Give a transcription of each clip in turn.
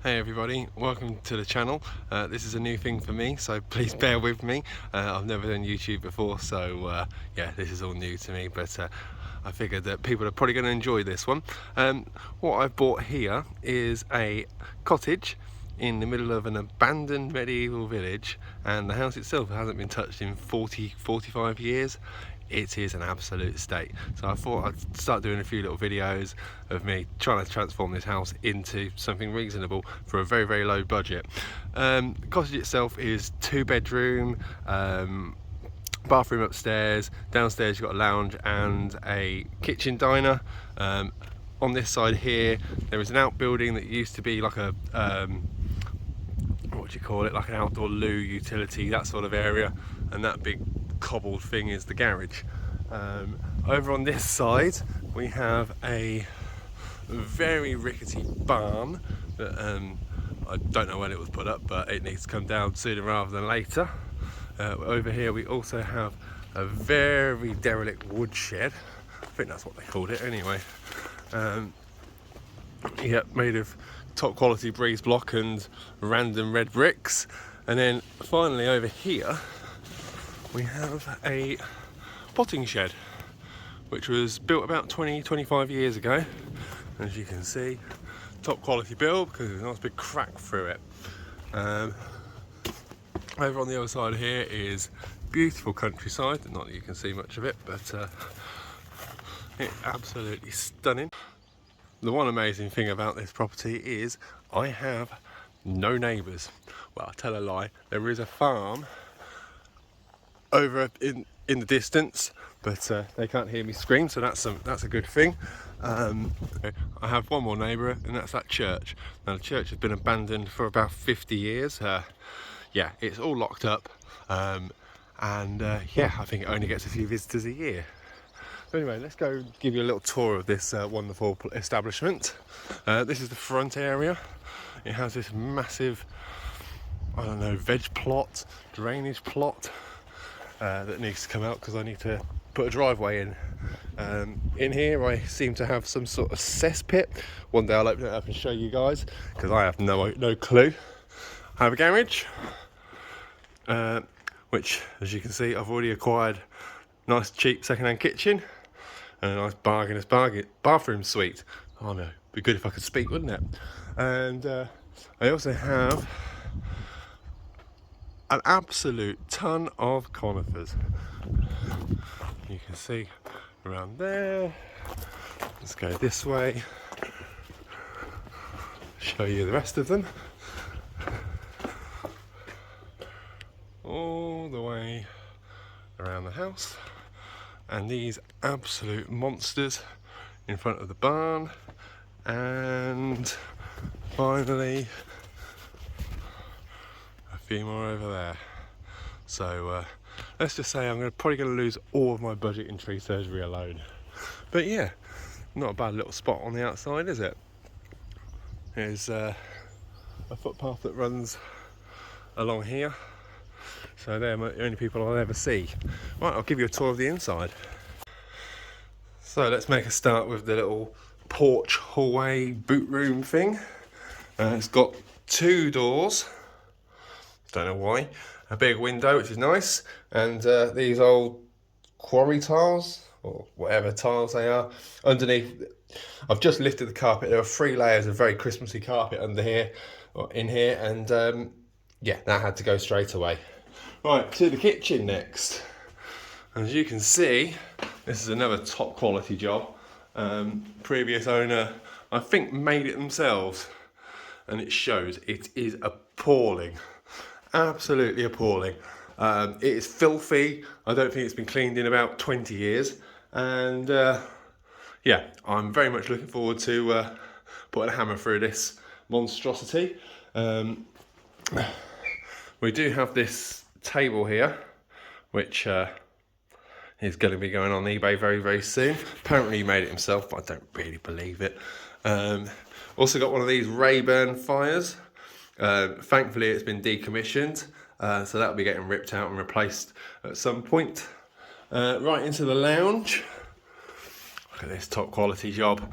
Hey everybody, welcome to the channel. This is a new thing for me, so please bear with me. I've never done YouTube before, so yeah, this is all new to me, but I figured that people are probably going to enjoy this one. What I've bought here is a cottage in the middle of an abandoned medieval village, and the house itself hasn't been touched in 45 years. It is an absolute state. So I thought I'd start doing a few little videos of me trying to transform this house into something reasonable for a very low budget. The cottage itself is 2 bedroom, bathroom upstairs, downstairs you've got a lounge and a kitchen diner. On this side here there is an outbuilding that used to be like a what do you call it, like an outdoor loo utility, that sort of area, and that big cobbled thing is the garage. Over on this side we have a very rickety barn that I don't know when it was put up, but it needs to come down sooner rather than later. Over here we also have a very derelict woodshed. I think that's what they called it anyway. Yeah, made of top quality breeze block and random red bricks. And then finally over here we have a potting shed which was built about 20-25 years ago. As you can see, top quality build because there's a nice big crack through it. Over on the other side here is beautiful countryside, not that you can see much of it, but it's absolutely stunning. The one amazing thing about this property is I have no neighbours. Well, I tell a lie, there is a farm over in the distance, but they can't hear me scream, so that's a good thing. I have one more neighbour, and that's that church. Now the church has been abandoned for about 50 years. Yeah, it's all locked up, and yeah, I think it only gets a few visitors a year. So anyway, let's go give you a little tour of this wonderful establishment. This is the front area. It has this massive, I don't know, veg plot, drainage plot that needs to come out because I need to put a driveway in. In here I seem to have some sort of cesspit. One day I'll open it up and show you guys because I have no clue. I have a garage, which as you can see I've already acquired. Nice cheap second-hand kitchen and a nice bargain bathroom suite. Oh no, be good if I could speak, wouldn't it? And I also have an absolute ton of conifers. You can see around there. Let's go this way, show you the rest of them. All the way around the house. And these absolute monsters in front of the barn, and finally a few more over there. So let's just say I'm probably going to lose all of my budget in tree surgery alone. But yeah, not a bad little spot on the outside, is it? There's a footpath that runs along here. So they're the only people I'll ever see. Right, I'll give you a tour of the inside. So let's make a start with the little porch, hallway, boot room thing. It's got 2 doors, don't know why. A big window, which is nice, and these old quarry tiles, or whatever tiles they are, underneath. I've just lifted the carpet. There are 3 layers of very Christmassy carpet under here, or in here, and yeah, that had to go straight away. Right, to the kitchen next. As you can see, this is another top quality job. Previous owner, I think, made it themselves, and it shows. It is appalling, absolutely appalling. It is filthy. I don't think it's been cleaned in about 20 years, and yeah, I'm very much looking forward to putting a hammer through this monstrosity. We do have this table here, which is going to be going on eBay very soon. Apparently he made it himself, but I don't really believe it. Also got one of these Rayburn fires. Thankfully it's been decommissioned, so that'll be getting ripped out and replaced at some point. Right into the lounge. Look at this top quality job.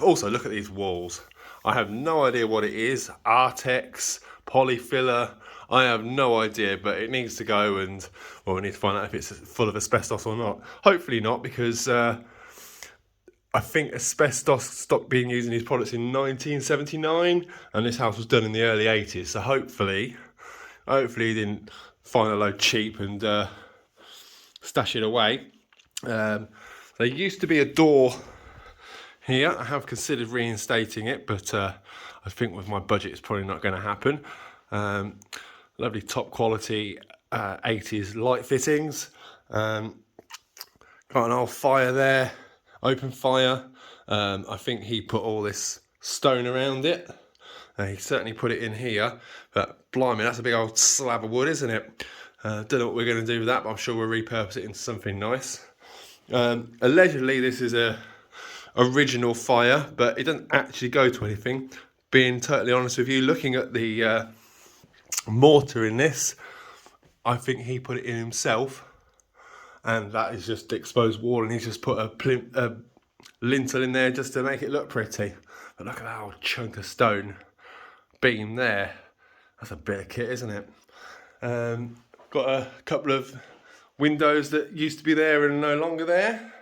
Also look at these walls. I have no idea what it is. Artex, polyfiller, I have no idea, but it needs to go, and well, we need to find out if it's full of asbestos or not. Hopefully not, because I think asbestos stopped being used in these products in 1979, and this house was done in the early 80s. So hopefully he didn't find a load cheap and stash it away. There used to be a door here. I have considered reinstating it, but I think with my budget it's probably not going to happen. Lovely top quality 80s light fittings. Got an old fire there, open fire. I think he put all this stone around it. He certainly put it in here, but blimey, that's a big old slab of wood, isn't it? Don't know what we're going to do with that, but I'm sure we'll repurpose it into something nice. Allegedly this is a original fire, but it doesn't actually go to anything. Being totally honest with you, looking at the mortar in this, I think he put it in himself, and that is just exposed wall, and he's just put a lintel in there just to make it look pretty. But look at that old chunk of stone beam there. That's a bit of kit, isn't it? Got a couple of windows that used to be there and are no longer there.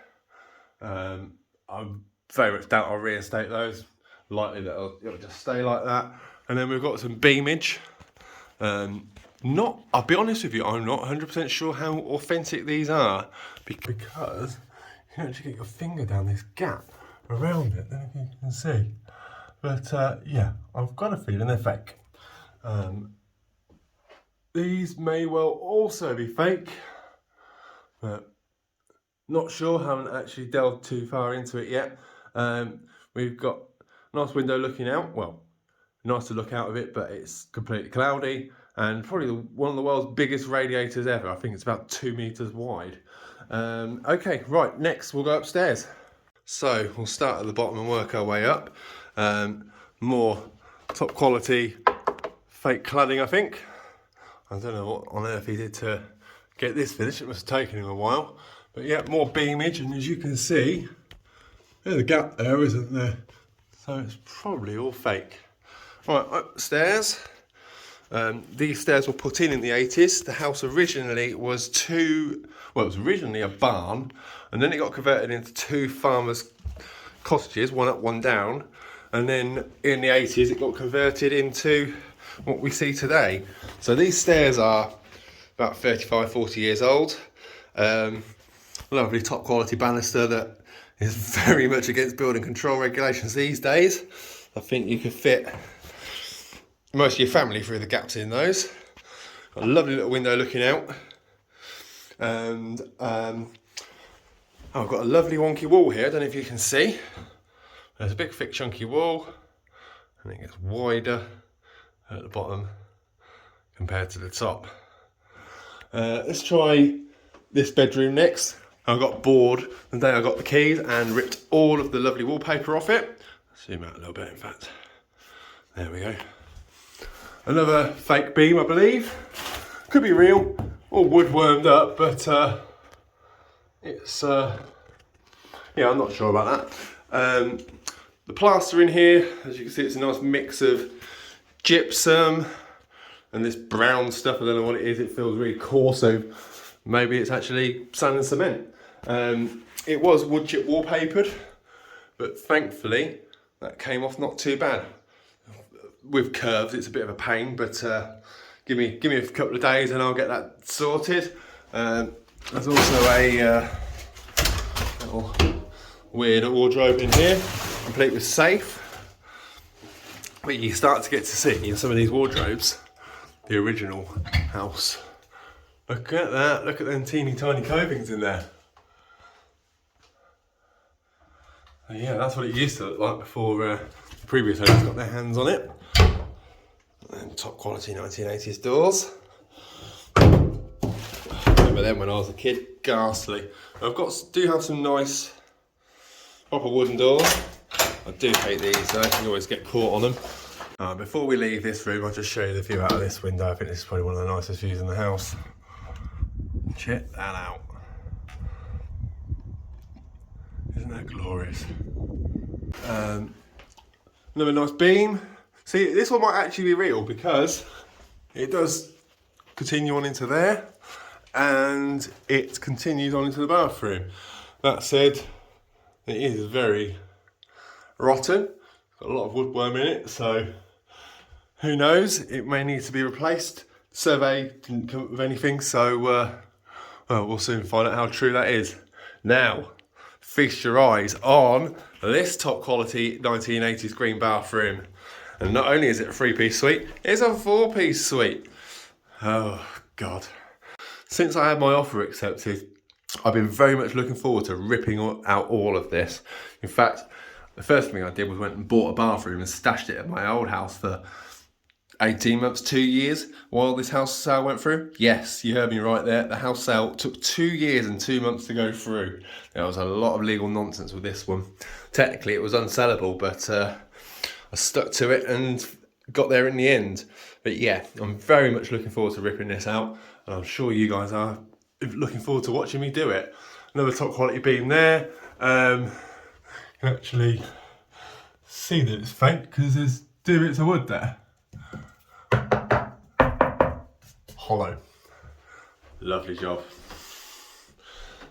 I very much doubt I'll reinstate those. Likely that it'll just stay like that. And then we've got some beamage. I'll be honest with you, I'm not 100% sure how authentic these are, because you can actually get your finger down this gap around it, then you can see. But yeah, I've got a feeling they're fake. These may well also be fake, but not sure, haven't actually delved too far into it yet. We've got a nice window looking out, well, nice to look out of it, but it's completely cloudy, and probably one of the world's biggest radiators ever. I think it's about 2 meters wide. Okay, right, next we'll go upstairs. So we'll start at the bottom and work our way up. More top quality fake cladding, I think. I don't know what on earth he did to get this finished. It must have taken him a while. But yeah, more beamage, and as you can see, there's a gap there, isn't there? So it's probably all fake. Right, upstairs. These stairs were put in the 80s. The house originally was it was originally a barn, and then it got converted into 2 farmers' cottages, one up, one down. And then in the 80s, it got converted into what we see today. So these stairs are about 35, 40 years old. Lovely top quality banister that is very much against building control regulations these days. I think you could fit most of your family through the gaps in those. Got a lovely little window looking out. And I've got a lovely wonky wall here. I don't know if you can see. There's a big thick chunky wall, and it gets wider at the bottom compared to the top. Let's try this bedroom next. I got bored the day I got the keys and ripped all of the lovely wallpaper off it. Zoom out a little bit, in fact. There we go. Another fake beam, I believe. Could be real, or wood wormed up, but it's yeah, I'm not sure about that. The plaster in here, as you can see, it's a nice mix of gypsum and this brown stuff. I don't know what it is. It feels really coarse, so maybe it's actually sand and cement. It was wood chip wallpapered, but thankfully that came off not too bad. With curves, it's a bit of a pain, but give me a couple of days and I'll get that sorted. There's also a little weird wardrobe in here, complete with safe. But you start to get to see in some of these wardrobes the original house. Look at that, look at them teeny tiny copings in there. And yeah, that's what it used to look like before the previous owners got their hands on it. And top quality 1980s doors. Remember them when I was a kid, ghastly. Do have some nice proper wooden doors. I do hate these though, you always get caught on them. Before we leave this room, I'll just show you the view out of this window. I think this is probably one of the nicest views in the house. Check that out. Isn't that glorious? Another nice beam. See, this one might actually be real because it does continue on into there and it continues on into the bathroom. That said, it is very rotten. Got a lot of woodworm in it, so who knows? It may need to be replaced. Survey didn't come up with anything, so well, we'll soon find out how true that is. Now, feast your eyes on this top quality 1980s green bathroom. And not only is it a 3-piece suite, it's a 4-piece suite. Oh, God. Since I had my offer accepted, I've been very much looking forward to ripping out all of this. In fact, the first thing I did was went and bought a bathroom and stashed it at my old house for 18 months, 2 years, while this house sale went through. Yes, you heard me right there. The house sale took 2 years and 2 months to go through. There was a lot of legal nonsense with this one. Technically, it was unsellable, but I stuck to it and got there in the end. But yeah, I'm very much looking forward to ripping this out, and I'm sure you guys are looking forward to watching me do it. Another top quality beam there. You can actually see that it's fake because there's 2 bits of wood there. Hollow. Lovely job.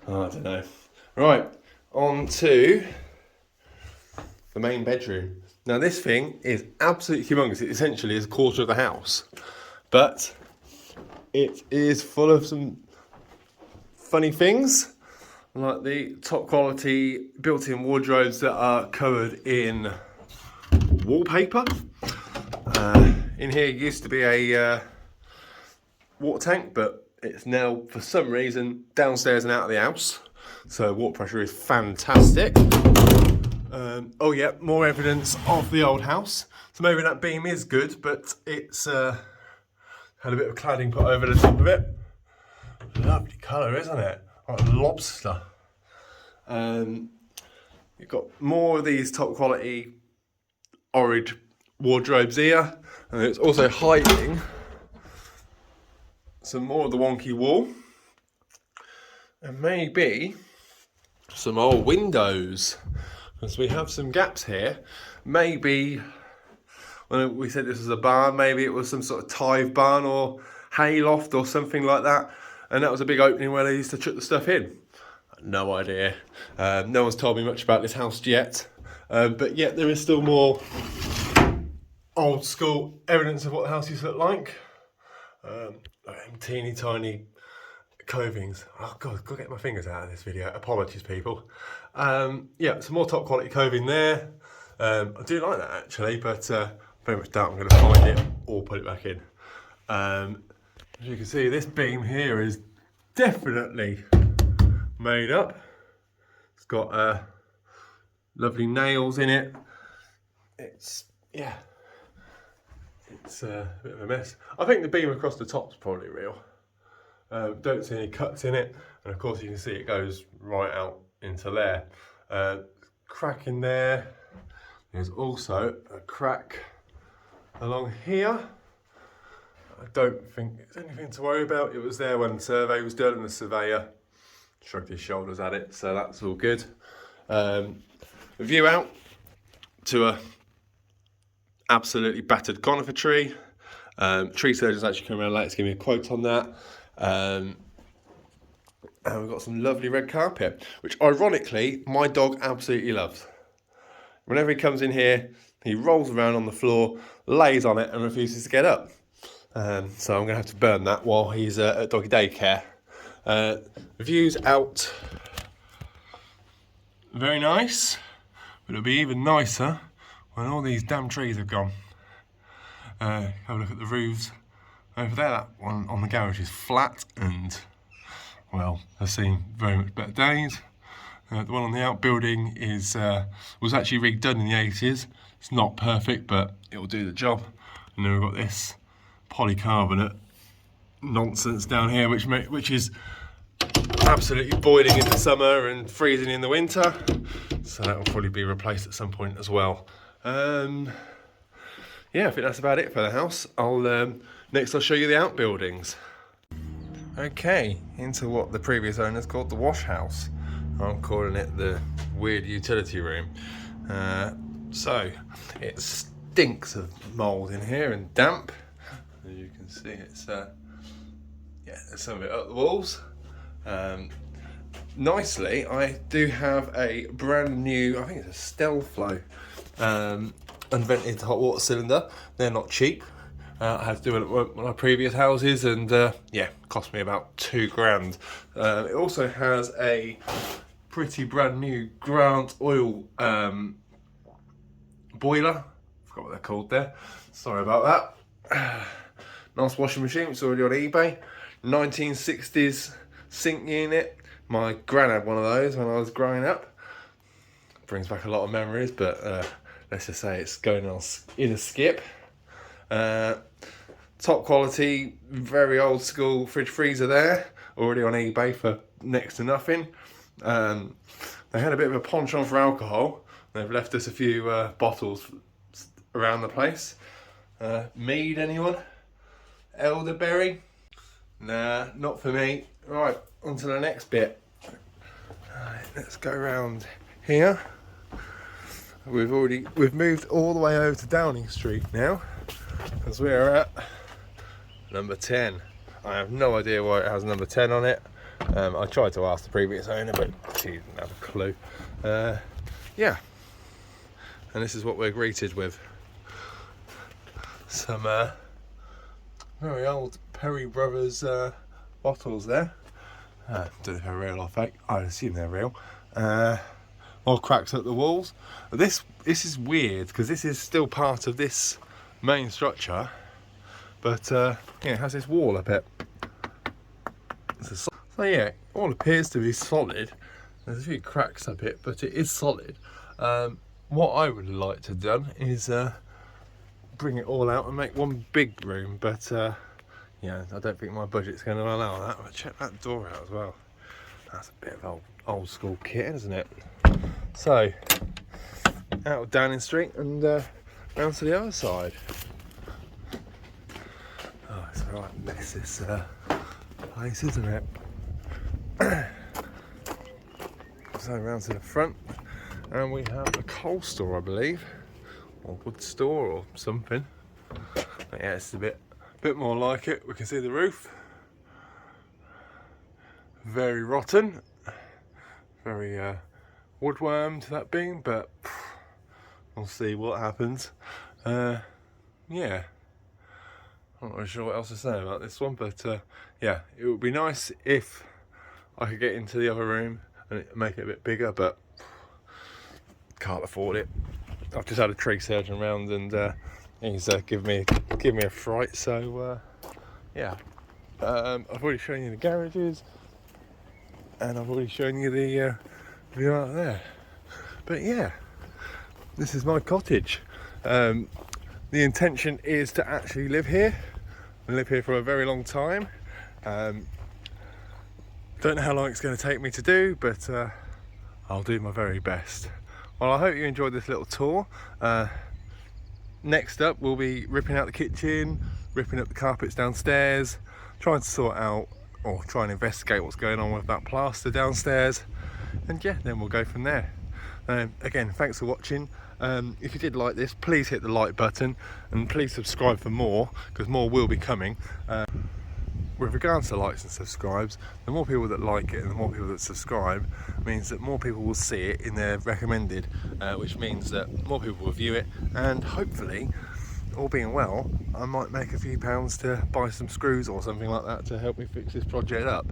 Oh, I don't know. Right, on to the main bedroom. Now this thing is absolutely humongous. It essentially is a quarter of the house, but it is full of some funny things, like the top quality built-in wardrobes that are covered in wallpaper. In here used to be a water tank, but it's now for some reason downstairs and out of the house, so water pressure is fantastic. Oh yeah, more evidence of the old house. So maybe that beam is good, but it's had a bit of cladding put over the top of it. Lovely colour, isn't it? Like lobster. You've got more of these top quality orange wardrobes here, and it's also hiding some more of the wonky wall, and maybe some old windows, because we have some gaps here. Maybe when we said this was a barn, maybe it was some sort of tithe barn or hay loft or something like that, and that was a big opening where they used to chuck the stuff in. No idea. No one's told me much about this house yet, but yet there is still more old school evidence of what the house used to look like. Teeny tiny covings. Oh God, go get my fingers out of this video. Apologies, people. Yeah, some more top quality coving there. I do like that actually, but very much doubt I'm going to find it or put it back in. As you can see, this beam here is definitely made up. It's got lovely nails in it. It's, yeah, it's a bit of a mess. I think the beam across the top's probably real. Don't see any cuts in it, and of course you can see it goes right out into there. Crack in there. There's also a crack along here. I don't think it's anything to worry about. It was there when the survey was done, and the surveyor shrugged his shoulders at it, so that's all good. A view out to a absolutely battered conifer tree. Tree surgeon's actually come around later to give me a quote on that. And we've got some lovely red carpet, which ironically my dog absolutely loves. Whenever he comes in here, he rolls around on the floor, lays on it and refuses to get up. So I'm going to have to burn that while he's at doggy daycare. The views out, very nice, but it'll be even nicer when all these damn trees have gone. Have a look at the roofs over there. That one on the garage is flat and, well, has seen very much better days. The one on the outbuilding is was actually redone in the 80s. It's not perfect, but it will do the job. And then we've got this polycarbonate nonsense down here, which is absolutely boiling in the summer and freezing in the winter. So that will probably be replaced at some point as well. Yeah, I think that's about it for the house. Next I'll show you the outbuildings. Okay, into what the previous owners called the wash house. I'm calling it the weird utility room. So it stinks of mould in here and damp. As you can see, it's yeah, there's some of it up the walls. Nicely, I do have a brand new, I think it's a Stelflow unvented hot water cylinder. They're not cheap. I had to do it at one of my previous houses, and yeah, cost me about £2 grand. It also has a pretty brand new Grant oil boiler. Forgot what they're called there. Sorry about that. Nice washing machine. It's already on eBay. 1960s sink unit. My gran had one of those when I was growing up. Brings back a lot of memories, but let's just say it's going on in a skip. Top quality, very old school fridge freezer there. Already on eBay for next to nothing. They had a bit of a penchant for alcohol. They've left us a few bottles around the place. Mead, anyone? Elderberry? Nah, not for me. Right, on to the next bit. Right, let's go around here. We've moved all the way over to Downing Street now, because we're at number 10. I have no idea why it has number 10 on it. I tried to ask the previous owner, but she didn't have a clue. Yeah, and this is what we're greeted with. Some very old Perry Brothers bottles there. Don't know if they're real or fake. I assume they're real. More cracks at the walls. This is weird because this is still part of this main structure, but yeah, it has this wall up it. So yeah, it all appears to be solid. There's a few cracks up it, but it is solid. What I would like to do is bring it all out and make one big room, but yeah, I don't think my budget's going to allow that. But check that door out as well. That's a bit of old school kit, isn't it? So, out of Downing Street and round to the other side. Oh, it's a right mess, this place, isn't it? So, round to the front, and we have a coal store, I believe, or wood store or something. But yeah, it's a bit more like it. We can see the roof. Very rotten. Very woodwormed, that being, but we'll see what happens. Yeah, I'm not really sure what else to say about this one, but yeah, it would be nice if I could get into the other room and make it a bit bigger, but can't afford it. I've just had a tree surgeon round, and he's given me a fright. So yeah, I've already shown you the garages, and I've already shown you the view out there. But yeah, this is my cottage. The intention is to actually live here and live here for a very long time. Don't know how long it's going to take me to do, but I'll do my very best. Well, I hope you enjoyed this little tour. Next up, we'll be ripping out the kitchen, ripping up the carpets downstairs, trying to sort out or try and investigate what's going on with that plaster downstairs, and yeah, then we'll go from there. Again, thanks for watching. If you did like this, please hit the like button and please subscribe for more, because more will be coming. With regards to likes and subscribes, the more people that like it and the more people that subscribe means that more people will see it in their recommended, which means that more people will view it, and hopefully, all being well, I might make a few pounds to buy some screws or something like that to help me fix this project up.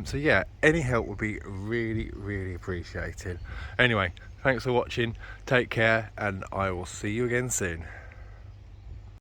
So yeah, any help would be really, really appreciated. Anyway, thanks for watching, take care, and I will see you again soon.